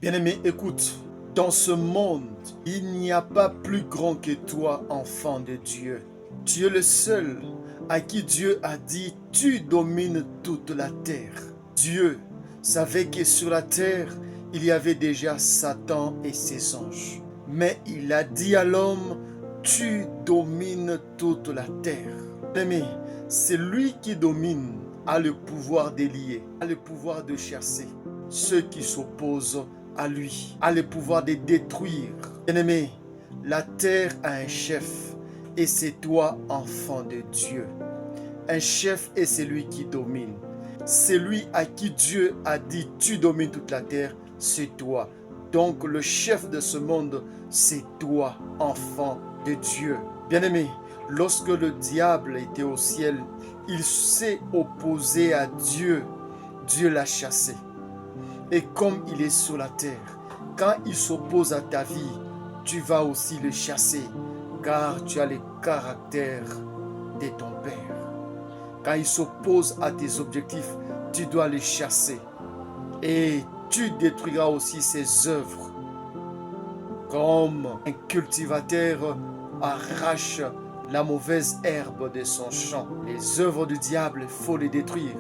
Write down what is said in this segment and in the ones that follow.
Bien-aimé, écoute, dans ce monde, il n'y a pas plus grand que toi, enfant de Dieu. Tu es le seul à qui Dieu a dit, tu domines toute la terre. Dieu savait que sur la terre, il y avait déjà Satan et ses anges. Mais il a dit à l'homme, tu domines toute la terre. Bien-aimé, c'est lui qui domine, a le pouvoir d'élier, a le pouvoir de chasser ceux qui s'opposent à lui, a le pouvoir de détruire. Bien-aimé, la terre a un chef et c'est toi, enfant de Dieu. Un chef est celui qui domine. Celui à qui Dieu a dit tu domines toute la terre, c'est toi. Donc le chef de ce monde, c'est toi, enfant de Dieu. Bien-aimé, lorsque le diable était au ciel, il s'est opposé à Dieu. Dieu l'a chassé. Et comme il est sur la terre, quand il s'oppose à ta vie, tu vas aussi le chasser, car tu as le caractère de ton Père. Quand il s'oppose à tes objectifs, tu dois le chasser. Et tu détruiras aussi ses œuvres. Comme un cultivateur arrache la mauvaise herbe de son champ. Les œuvres du diable, il faut les détruire.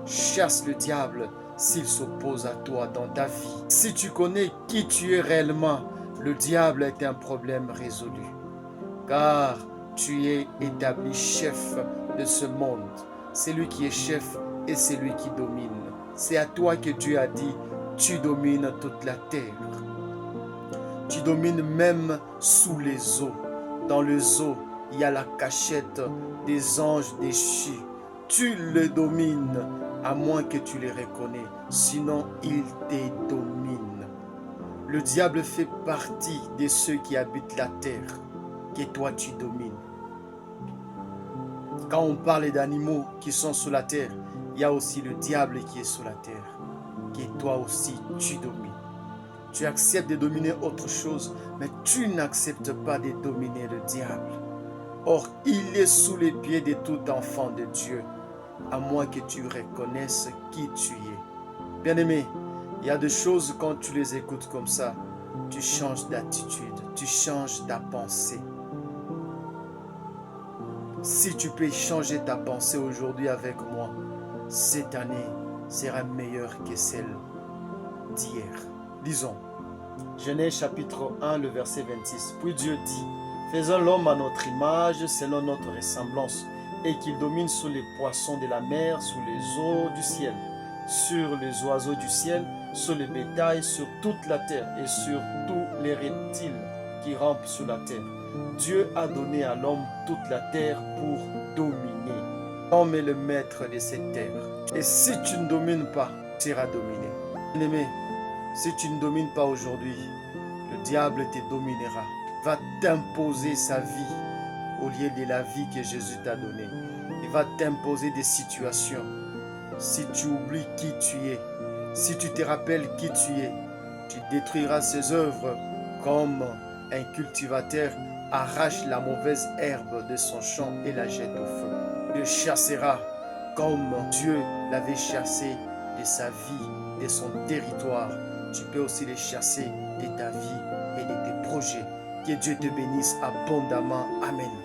Chasse le diable s'il s'oppose à toi dans ta vie. Si tu connais qui tu es réellement, le diable est un problème résolu. Car tu es établi chef de ce monde. C'est lui qui est chef et c'est lui qui domine. C'est à toi que Dieu a dit, tu domines toute la terre. Tu domines même sous les eaux. Dans les eaux, il y a la cachette des anges déchus. Tu le domines à moins que tu les reconnais. Sinon, il te domine. Le diable fait partie de ceux qui habitent la terre, que toi tu domines. Quand on parle d'animaux qui sont sur la terre, il y a aussi le diable qui est sur la terre, que toi aussi tu domines. Tu acceptes de dominer autre chose, mais tu n'acceptes pas de dominer le diable. Or, il est sous les pieds de tout enfant de Dieu, à moins que tu reconnaisses qui tu es. Bien-aimé, il y a des choses, quand tu les écoutes comme ça, tu changes d'attitude, tu changes ta pensée. Si tu peux changer ta pensée aujourd'hui avec moi, cette année sera meilleure que celle d'hier. Lisons. Genèse chapitre 1, le verset 26. Puis Dieu dit, faisons l'homme à notre image, selon notre ressemblance, et qu'il domine sur les poissons de la mer, sur les eaux du ciel, sur les oiseaux du ciel, sur le bétail, sur toute la terre, et sur tous les reptiles qui rampent sur la terre. Dieu a donné à l'homme toute la terre pour dominer. L'homme est le maître de cette terre. Et si tu ne domines pas, tu seras dominé. Bien-aimé, si tu ne domines pas aujourd'hui, le diable te dominera. Va t'imposer sa vie au lieu de la vie que Jésus t'a donnée. Il va t'imposer des situations. Si tu oublies qui tu es, si tu te rappelles qui tu es, tu détruiras ses œuvres comme un cultivateur arrache la mauvaise herbe de son champ et la jette au feu. Il le chassera comme Dieu l'avait chassé de sa vie, de son territoire. Tu peux aussi les chasser de ta vie et de tes projets. Que Dieu te bénisse abondamment. Amen.